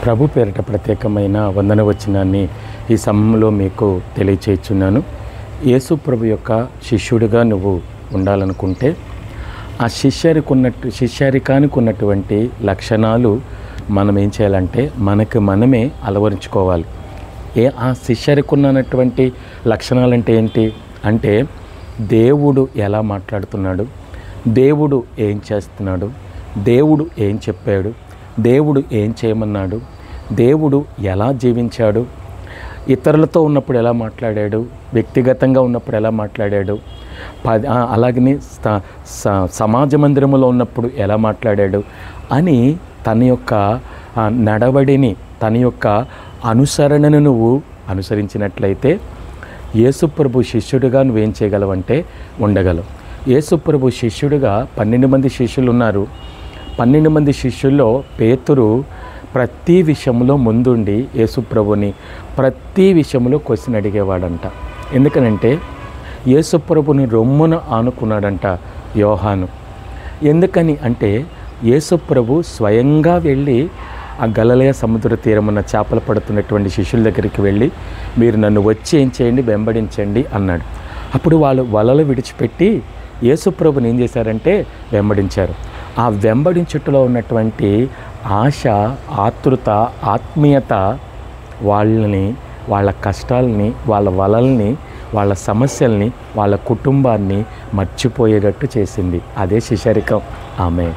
ప్రభు పేరిట ప్రత్యేకమైన వందనవచనాన్ని ఈ సమయంలో మీకు తెలియచేస్తున్నాను. యేసు ప్రభు యొక్క శిష్యుడిగా నువ్వు ఉండాలనుకుంటే ఆ శిష్యరికానికి ఉన్నటువంటి లక్షణాలు మనం ఏం చేయాలంటే మనకు మనమే అలవరించుకోవాలి. ఆ శిష్యరికి ఉన్నటువంటి లక్షణాలు అంటే ఏంటి అంటే, దేవుడు ఎలా మాట్లాడుతున్నాడు, దేవుడు ఏం చేస్తున్నాడు, దేవుడు ఏం చెప్పాడు, దేవుడు ఏం చేయమన్నాడు, దేవుడు ఎలా జీవించాడు, ఇతరులతో ఉన్నప్పుడు ఎలా మాట్లాడాడు, వ్యక్తిగతంగా ఉన్నప్పుడు ఎలా మాట్లాడాడు, అలాగనే సమాజ మందిరంలో ఉన్నప్పుడు ఎలా మాట్లాడాడు అని తన యొక్క నడవడిని, తన యొక్క అనుసరణను నువ్వు అనుసరించినట్లయితే యేసుప్రభు శిష్యుడిగా నువ్వేం చేయగలవంటే ఉండగలవు. యేసుప్రభు శిష్యుడిగా 12 మంది శిష్యులు ఉన్నారు. 12 మంది శిష్యుల్లో పేతురు ప్రతి విషయంలో ముందుండి యేసుప్రభుని ప్రతి విషయంలో క్వశ్చన్ అడిగేవాడంట. ఎందుకనంటే యేసుప్రభుని రొమ్మున ఆనుకున్నాడంట యోహాను. ఎందుకని అంటే యేసుప్రభు స్వయంగా వెళ్ళి ఆ గలిలయ సముద్ర తీరమున్న చేపలు పడుతున్నటువంటి శిష్యుల దగ్గరికి వెళ్ళి, మీరు నన్ను వచ్చి ఏం చేయండి, వెంబడించండి అన్నాడు. అప్పుడు వాళ్ళు వలలు విడిచిపెట్టి యేసుప్రభుని ఏం చేశారంటే వెంబడించారు. ఆ వెంబడించుటలో ఉన్నటువంటి ఆశ, ఆతృత, ఆత్మీయత వాళ్ళని, వాళ్ళ కష్టాలని, వాళ్ళ వలల్ని, వాళ్ళ సమస్యల్ని, వాళ్ళ కుటుంబాన్ని మర్చిపోయేటట్టు చేసింది. అదే శిష్యరికం. ఆమె